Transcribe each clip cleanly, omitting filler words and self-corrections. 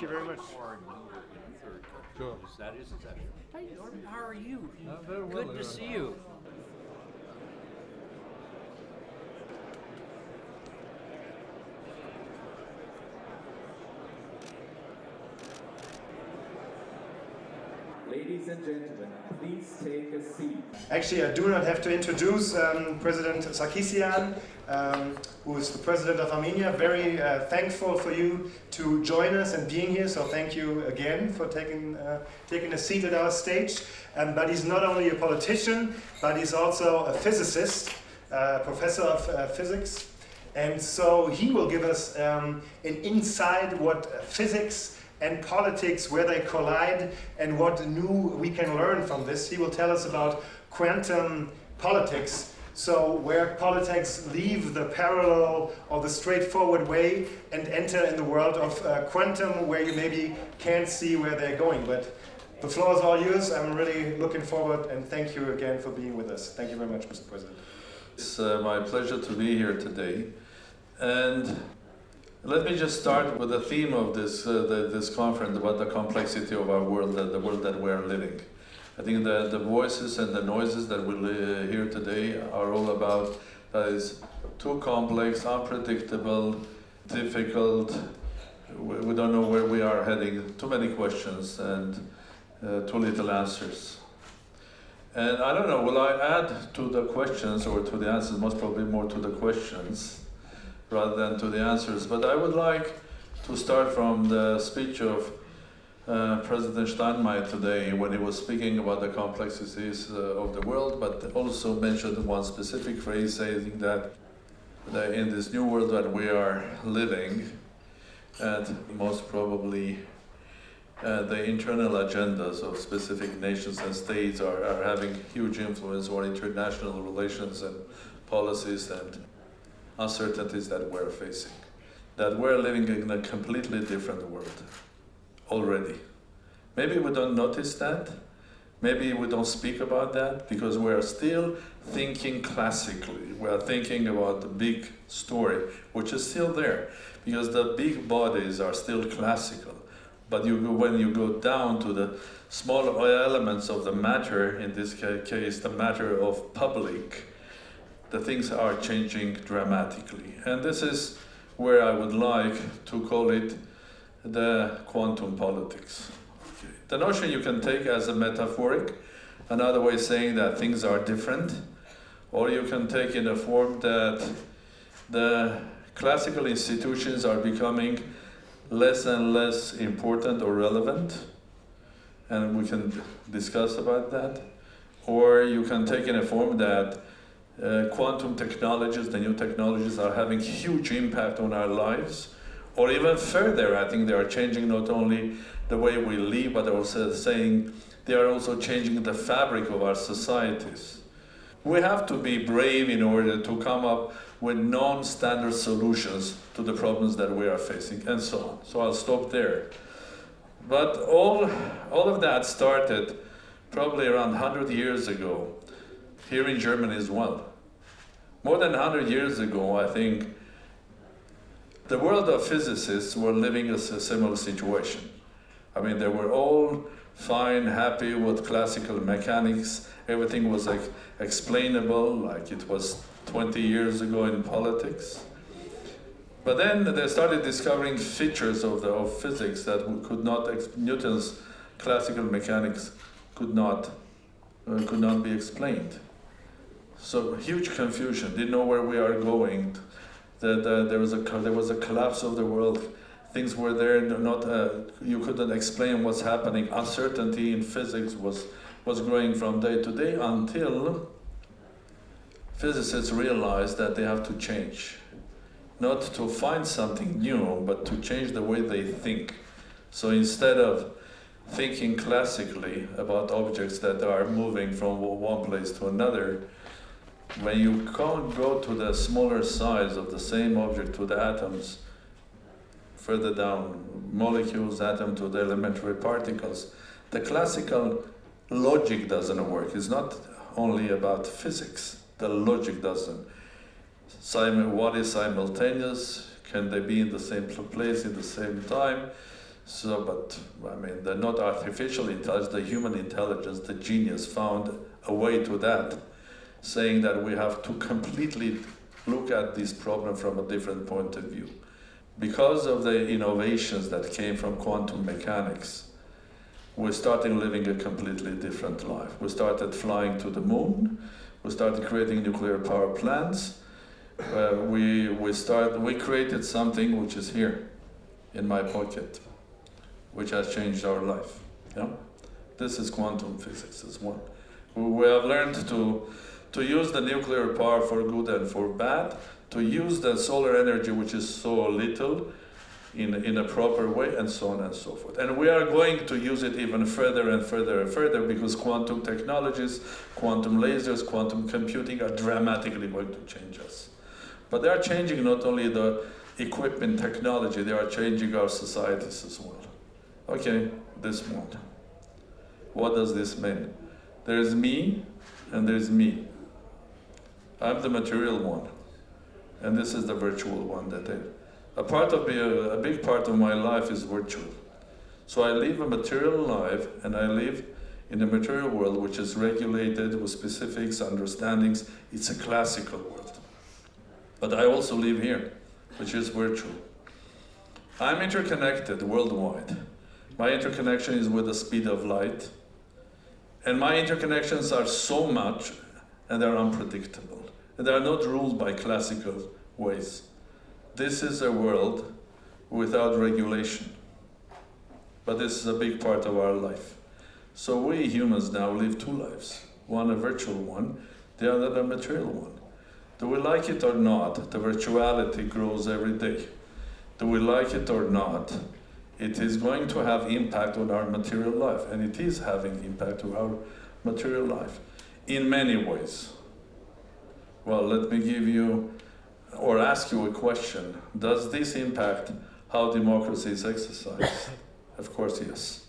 you very much. Sure. That is exceptional. Hey, Norman, how are you? Very well. Good to see you. Ladies and gentlemen, please take a seat. Actually, I do not have to introduce President Sargsyan, who is the president of Armenia. Very thankful for you to join us and being here. So thank you again for taking a seat at our stage. But he's not only a politician, but he's also a physicist, professor of physics. And so he will give us an insight what physics and politics, where they collide, and what new we can learn from this. He will tell us about quantum politics, so where politics leave the parallel or the straightforward way and enter in the world of quantum, where you maybe can't see where they're going. But the floor is all yours. I'm really looking forward, and thank you again for being with us. Thank you very much, Mr. President. It's my pleasure to be here today. And let me just start with the theme of this conference about the complexity of our world, the world that we are living. I think the voices and the noises that we hear today are all about that is too complex, unpredictable, difficult. We don't know where we are heading. Too many questions and too little answers. And I don't know, will I add to the questions or to the answers? Most probably more to the questions rather than to the answers. But I would like to start from the speech of President Steinmeier today when he was speaking about the complexities of the world, but also mentioned one specific phrase saying that in this new world that we are living, and most probably the internal agendas of specific nations and states are having huge influence on international relations and policies and uncertainties that we're facing, that we're living in a completely different world already. Maybe we don't notice that, maybe we don't speak about that because we're still thinking classically. We're thinking about the big story, which is still there, because the big bodies are still classical. But when you go down to the small elements of the matter, in this case, the matter of public, the things are changing dramatically. And this is where I would like to call it the quantum politics. Okay. The notion you can take as a metaphoric, another way saying that things are different, or you can take in a form that the classical institutions are becoming less and less important or relevant, and we can discuss about that. Or you can take in a form that quantum technologies, the new technologies, are having huge impact on our lives, or even further, I think they are changing not only the way we live, but also saying they are also changing the fabric of our societies. We have to be brave in order to come up with non-standard solutions to the problems that we are facing, and so on. So I'll stop there. But all of that started probably around 100 years ago, here in Germany as well. More than 100 years ago, I think, the world of physicists were living a similar situation. I mean, they were all fine, happy with classical mechanics. Everything was like explainable, like it was 20 years ago in politics. But then they started discovering features of physics that could not, Newton's classical mechanics could not be explained. So huge confusion, didn't know where we are going. There was a collapse of the world. Things were there, you couldn't explain what's happening. Uncertainty in physics was growing from day to day until physicists realized that they have to change. Not to find something new, but to change the way they think. So instead of thinking classically about objects that are moving from one place to another, when you can't go to the smaller size of the same object, to the atoms, further down, molecules, atom to the elementary particles, the classical logic doesn't work. It's not only about physics. The logic doesn't. What is simultaneous? Can they be in the same place at the same time? So, but I mean, the not artificial intelligence, the human intelligence, the genius found a way to that, saying that we have to completely look at this problem from a different point of view. Because of the innovations that came from quantum mechanics, we started living a completely different life. We started flying to the moon. We started creating nuclear power plants. We created something which is here in my pocket, which has changed our life. Yeah? This is quantum physics as well. We have learned to use the nuclear power for good and for bad, to use the solar energy, which is so little, in a proper way, and so on and so forth. And we are going to use it even further and further and further, because quantum technologies, quantum lasers, quantum computing are dramatically going to change us. But they are changing not only the equipment technology, they are changing our societies as well. Okay, this one. What does this mean? There's me, and there's me. I'm the material one, and this is the virtual one that a big part of my life is virtual. So I live a material life, and I live in a material world which is regulated with specifics, understandings. It's a classical world. But I also live here, which is virtual. I'm interconnected worldwide. My interconnection is with the speed of light. And my interconnections are so much, and they're unpredictable. And they are not ruled by classical ways. This is a world without regulation. But this is a big part of our life. So we humans now live two lives. One a virtual one, the other a material one. Do we like it or not, the virtuality grows every day. Do we like it or not, it is going to have impact on our material life, and it is having impact on our material life in many ways. Well, let me give you, or ask you a question. Does this impact how democracy is exercised? Of course, yes.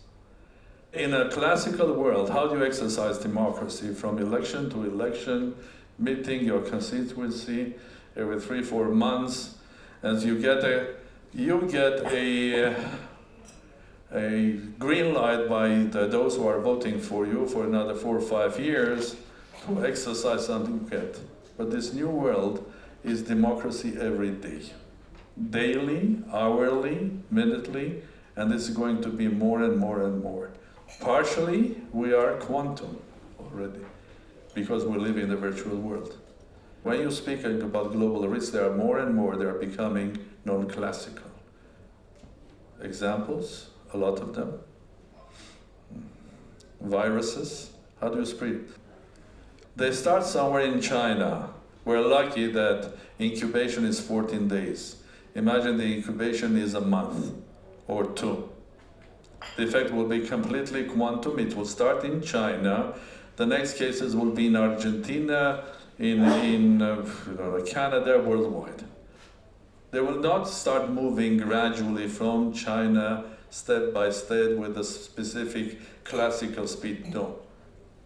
In a classical world, how do you exercise democracy? From election to election, meeting your constituency every 3-4 months, as you get a green light by those who are voting for you for another 4 or 5 years to exercise something you get. But this new world is democracy every day. Daily, hourly, minutely, and this is going to be more and more and more. Partially, we are quantum already, because we live in the virtual world. When you speak about global risks, there are more and more, they are becoming non-classical. Examples, a lot of them. Viruses, how do you spread? They start somewhere in China. We're lucky that incubation is 14 days. Imagine the incubation is a month or 2. The effect will be completely quantum. It will start in China. The next cases will be in Argentina, in Canada, worldwide. They will not start moving gradually from China, step by step, with a specific classical speed. No.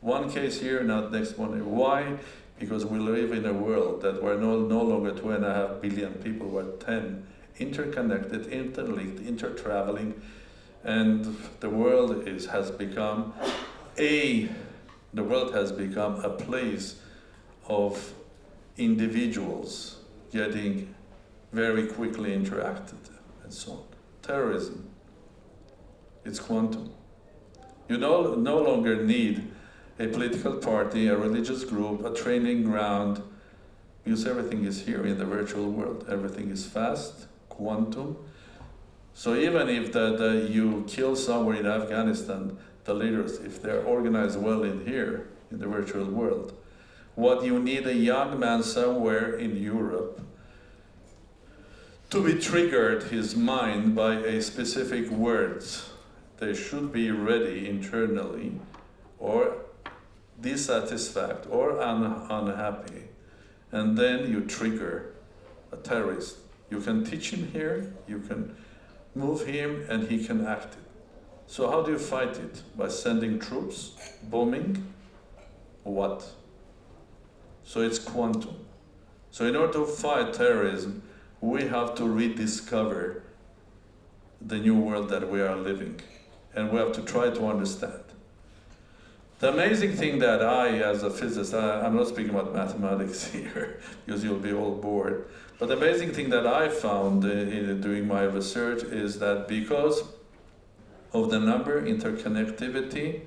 One case here, not next one. Why? Because we live in a world that we're no longer 2.5 billion people, we're 10, interconnected, interlinked, intertraveling, and the world has become a place of individuals getting very quickly interacted and so on. Terrorism, it's quantum. You no longer need a political party, a religious group, a training ground, because everything is here in the virtual world. Everything is fast, quantum. So even if you kill somewhere in Afghanistan, the leaders, if they're organized well in here, in the virtual world, what you need a young man somewhere in Europe to be triggered his mind by a specific words. They should be ready internally, or dissatisfied, or unhappy. And then you trigger a terrorist. You can teach him here, you can move him, and he can act it. So how do you fight it? By sending troops, bombing, what? So it's quantum. So in order to fight terrorism, we have to rediscover the new world that we are living. And we have to try to understand. The amazing thing that I, as a physicist, I'm not speaking about mathematics here, because you'll be all bored, but the amazing thing that I found doing my research is that because of the number interconnectivity,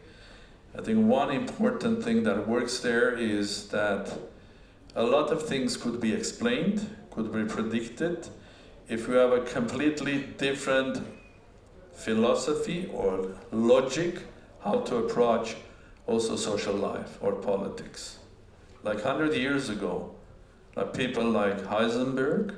I think one important thing that works there is that a lot of things could be explained, could be predicted, if you have a completely different philosophy or logic how to approach also social life or politics. Like 100 years ago, people like Heisenberg,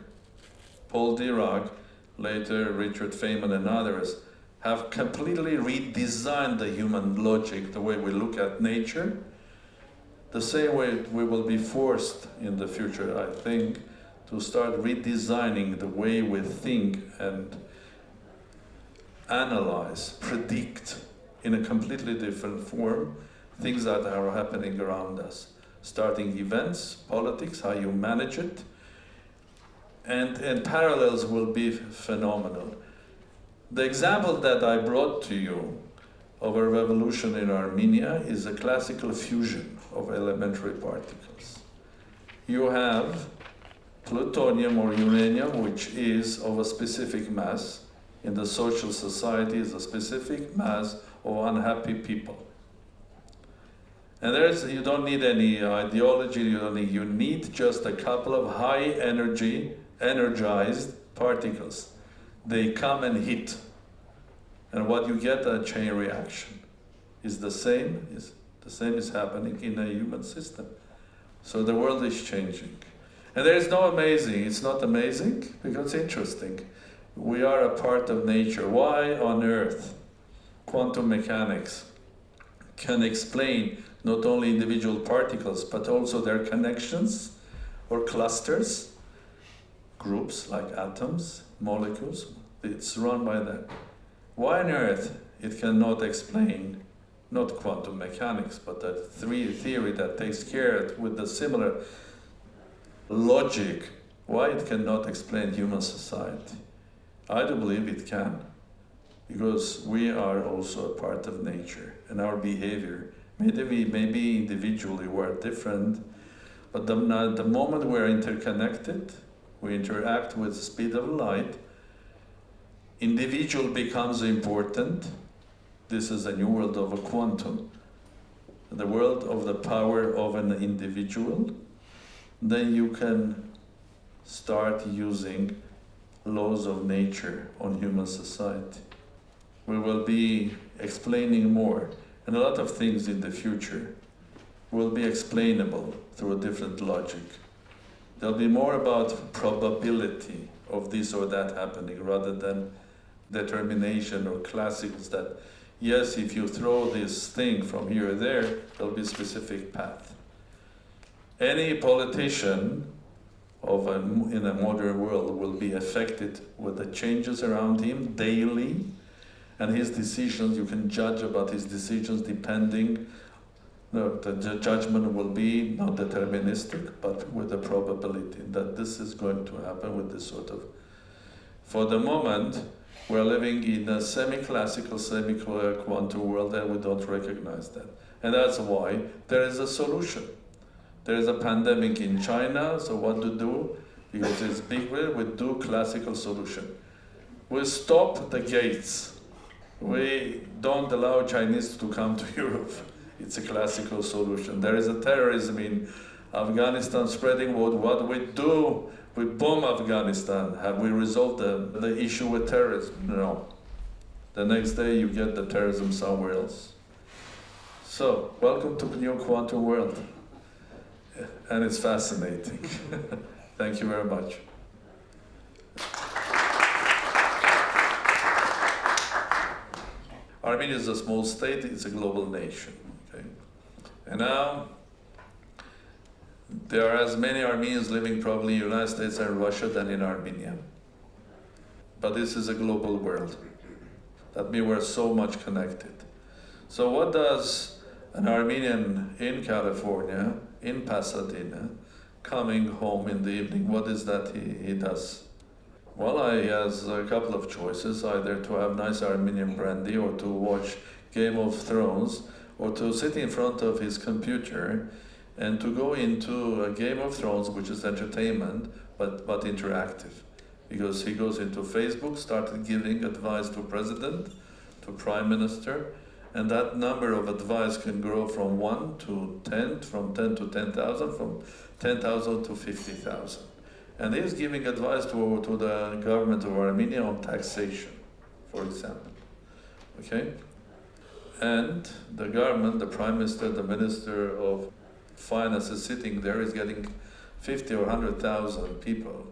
Paul Dirac, later Richard Feynman and others, have completely redesigned the human logic, the way we look at nature. The same way we will be forced in the future, I think, to start redesigning the way we think and analyze, predict in a completely different form things that are happening around us. Starting events, politics, how you manage it, and parallels will be phenomenal. The example that I brought to you of a revolution in Armenia is a classical fusion of elementary particles. You have plutonium or uranium, which is of a specific mass. In the social society is a specific mass of unhappy people. And you don't need any ideology, you need just a couple of high energy, energized particles. They come and hit. And what you get, a chain reaction, is the same is happening in a human system. So the world is changing. And there is no amazing, it's not amazing because it's interesting. We are a part of nature. Why on earth quantum mechanics can explain not only individual particles, but also their connections or clusters, groups like atoms, molecules, it's run by that. Why on earth it cannot explain, not quantum mechanics, but a theory that takes care with the similar logic, why it cannot explain human society? I do believe it can, because we are also a part of nature and our behavior. Maybe individually we're different, but the moment we're interconnected, we interact with the speed of light, individual becomes important. This is a new world of a quantum, the world of the power of an individual. Then you can start using laws of nature on human society. We will be explaining more, and a lot of things in the future will be explainable through a different logic. There'll be more about probability of this or that happening rather than determination or classics that, yes, if you throw this thing from here or there, there'll be a specific path. Any politician in a modern world will be affected with the changes around him daily, and his decisions, you can judge about his decisions depending, the judgment will be not deterministic, but with a probability that this is going to happen with this sort of. For the moment, we're living in a semi-classical, semi-quantum world and we don't recognize that. And that's why there is a solution. There is a pandemic in China, so what to do? Because it's big, we do classical solution. We stop the gates. We don't allow Chinese to come to Europe. It's a classical solution. There is a terrorism in Afghanistan spreading. What we do? We bomb Afghanistan. Have we resolved the issue with terrorism? No. The next day you get the terrorism somewhere else. So, welcome to the new quantum world. And it's fascinating. Thank you very much. Armenia is a small state, it's a global nation. Okay? And now, there are as many Armenians living probably in the United States and Russia than in Armenia. But this is a global world. That means we're so much connected. So what does an Armenian in California, in Pasadena, coming home in the evening, what is that he does? Well, he has a couple of choices, either to have nice Armenian brandy or to watch Game of Thrones or to sit in front of his computer and to go into a Game of Thrones, which is entertainment, but interactive. Because he goes into Facebook, started giving advice to president, to prime minister, and that number of advice can grow from 1 to 10, from 10 to 10,000, from 10,000 to 50,000. And he's giving advice to the government of Armenia on taxation, for example. Okay? And the government, the prime minister, the minister of finance is sitting there, is getting 50 or 100,000 people.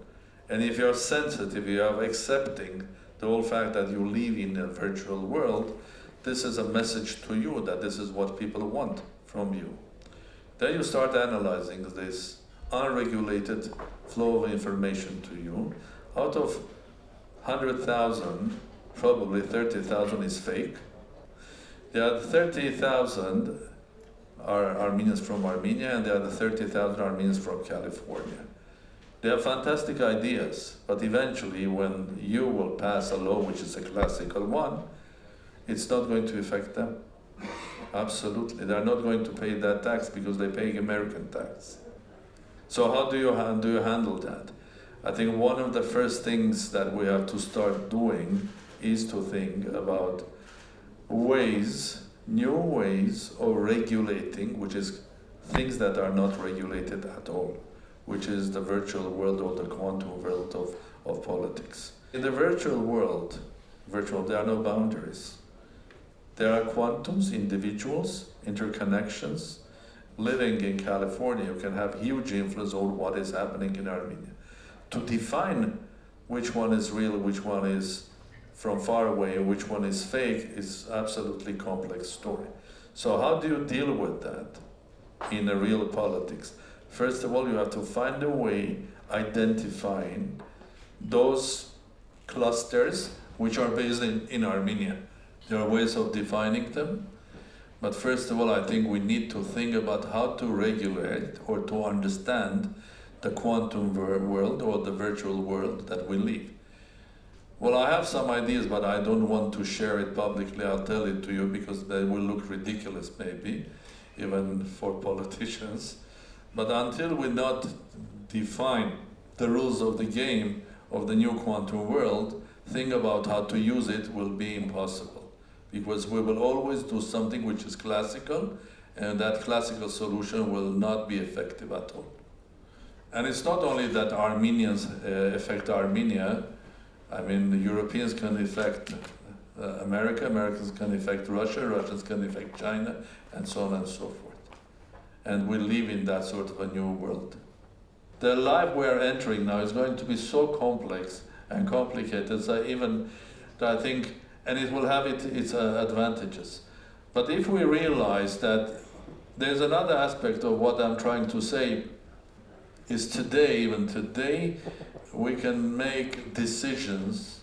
And if you're sensitive, you are accepting the whole fact that you live in a virtual world, this is a message to you that this is what people want from you. Then you start analyzing this unregulated flow of information to you. Out of 100,000, probably 30,000 is fake. The other 30,000 are Armenians from Armenia, and the other 30,000 are Armenians from California. They have fantastic ideas, but eventually when you will pass a law, which is a classical one, it's not going to affect them. Absolutely. They're not going to pay that tax because they pay American tax. So how do you handle that? I think one of the first things that we have to start doing is to think about new ways of regulating, which is things that are not regulated at all, which is the virtual world or the quantum world of politics. In the virtual world, there are no boundaries. There are quantums, individuals, interconnections. Living in California, you can have huge influence on what is happening in Armenia. To define which one is real, which one is from far away, and which one is fake is absolutely complex story. So how do you deal with that in a real politics? First of all, you have to find a way identifying those clusters which are based in Armenia. There are ways of defining them, but first of all, I think we need to think about how to regulate or to understand the quantum world or the virtual world that we live. Well, I have some ideas, but I don't want to share it publicly. I'll tell it to you because they will look ridiculous maybe, even for politicians. But until we not define the rules of the game of the new quantum world, think about how to use it will be impossible. Because we will always do something which is classical, and that classical solution will not be effective at all. And it's not only that Armenians affect Armenia. I mean, the Europeans can affect America, Americans can affect Russia, Russians can affect China, and so on and so forth. And we live in that sort of a new world. The life we're entering now is going to be so complex and complicated that I think, and it will have its advantages. But if we realize that there's another aspect of what I'm trying to say, is today, even today, we can make decisions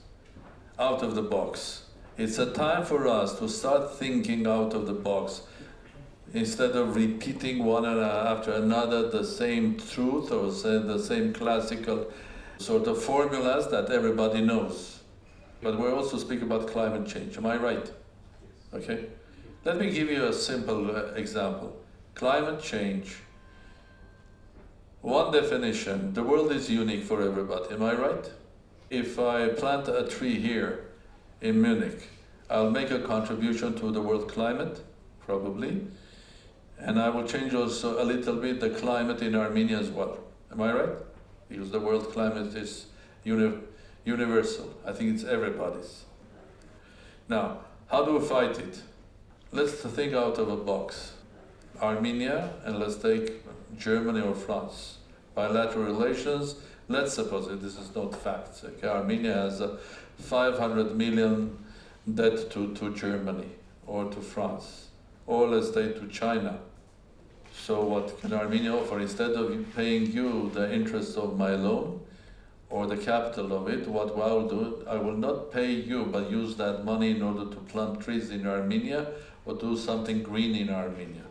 out of the box. It's a time for us to start thinking out of the box instead of repeating one after another the same truth or say the same classical sort of formulas that everybody knows. But we also speak about climate change, am I right? Okay? Let me give you a simple example. Climate change. One definition, the world is unique for everybody, am I right? If I plant a tree here in Munich, I'll make a contribution to the world climate, probably, and I will change also a little bit the climate in Armenia as well, am I right? Because the world climate is universal, I think it's everybody's. Now, how do we fight it? Let's think out of a box. Armenia, and let's take Germany or France. Bilateral relations, let's suppose this is not facts. Okay? Armenia has a 500 million debt to Germany or to France, or let's say to China. So what can Armenia offer? Instead of paying you the interest of my loan or the capital of it, what I will do, I will not pay you, but use that money in order to plant trees in Armenia or do something green in Armenia.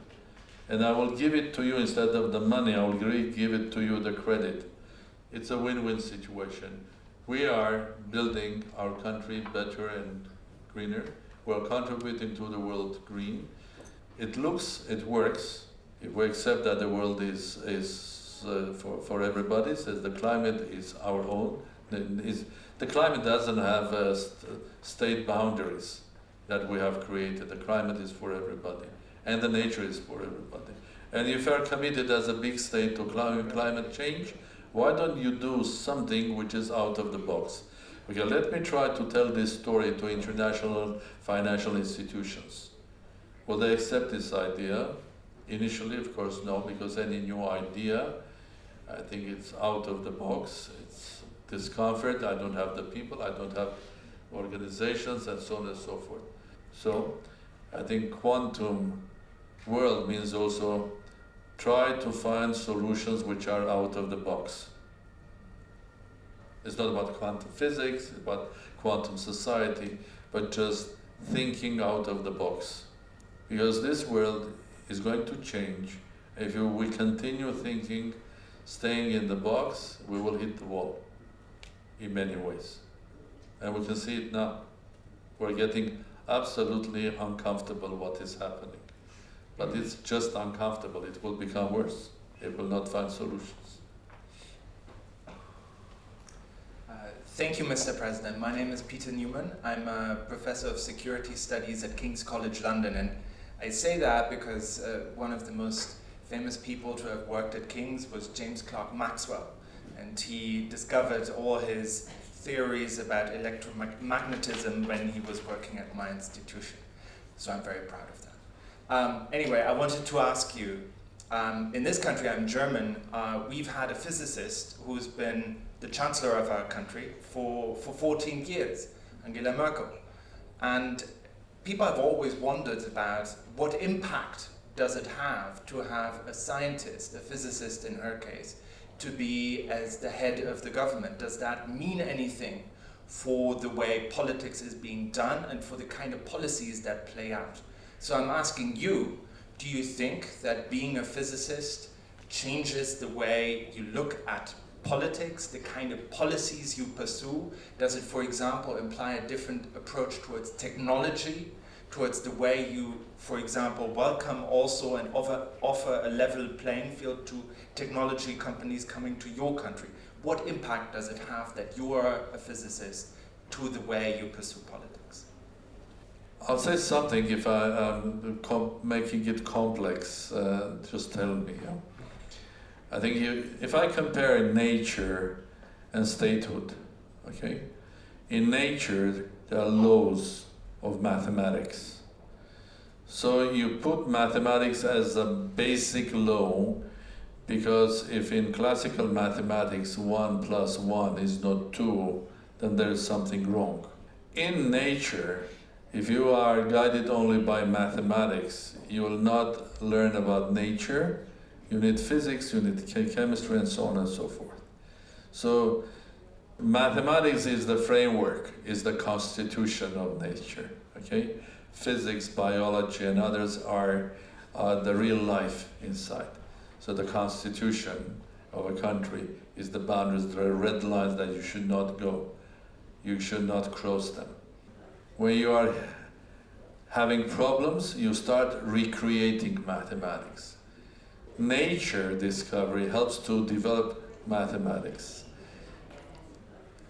And I will give it to you instead of the money, I will give it to you the credit. It's a win-win situation. We are building our country better and greener. We're contributing to the world green. It works. If we accept that the world is for everybody, says the climate is our own. The climate doesn't have state boundaries that we have created. The climate is for everybody, and the nature is for everybody. And if you are committed as a big state to climate change, why don't you do something which is out of the box? Okay, let me try to tell this story to international financial institutions. Will they accept this idea? Initially, of course, no, because any new idea, I think it's out of the box. It's discomfort. I don't have the people. I don't have organizations, and so on and so forth. So I think quantum world means also try to find solutions which are out of the box. It's not about quantum physics, it's about quantum society, but just thinking out of the box. Because this world is going to change. If we continue thinking, staying in the box, we will hit the wall in many ways. And we can see it now. We're getting absolutely uncomfortable what is happening. But it's just uncomfortable. It will become worse. It will not find solutions. Thank you, Mr. President. My name is Peter Newman. I'm a professor of security studies at King's College London. And I say that because one of the most famous people to have worked at King's was James Clerk Maxwell. And he discovered all his theories about electromagnetism when he was working at my institution. So I'm very proud of that. Anyway, I wanted to ask you, in this country, I'm German, we've had a physicist who's been the chancellor of our country for 14 years, Angela Merkel. And people have always wondered about what impact does it have to have a scientist, a physicist in her case, to be as the head of the government. Does that mean anything for the way politics is being done and for the kind of policies that play out? So I'm asking you, do you think that being a physicist changes the way you look at politics, the kind of policies you pursue? Does it, for example, imply a different approach towards technology, towards the way you, for example, welcome also and offer a level playing field to technology companies coming to your country? What impact does it have that you are a physicist to the way you pursue politics? I'll say something if I'm making it complex, just tell me. Yeah? I think if I compare nature and statehood, okay? In nature, there are laws of mathematics. So you put mathematics as a basic law, because if in classical mathematics 1 + 1 is not 2, then there is something wrong. In nature, if you are guided only by mathematics, you will not learn about nature. You need physics, you need chemistry, and so on and so forth. So mathematics is the framework, is the constitution of nature, okay? Physics, biology, and others are the real life inside. So the constitution of a country is the boundaries, the red lines that you should not go. You should not cross them. When you are having problems, you start recreating mathematics. Nature discovery helps to develop mathematics.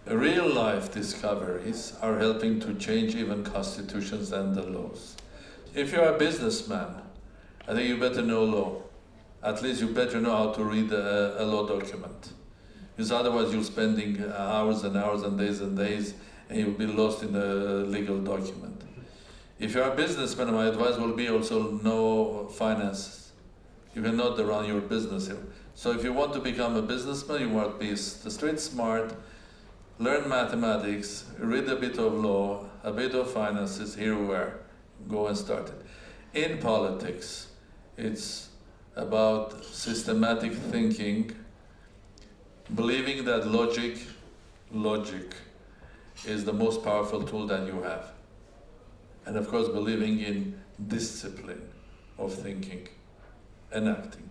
Real life discoveries are helping to change even constitutions and the laws. If you're a businessman, I think you better know law. At least you better know how to read a law document. Because otherwise you're spending hours and hours and days and you'll be lost in a legal document. If you're a businessman, my advice will be also know finances. You cannot run your business here. So if you want to become a businessman, you must be street smart, learn mathematics, read a bit of law, a bit of finances, here we are, go and start it. In politics, it's about systematic thinking, believing that logic is the most powerful tool that you have. And of course, believing in discipline of thinking and acting.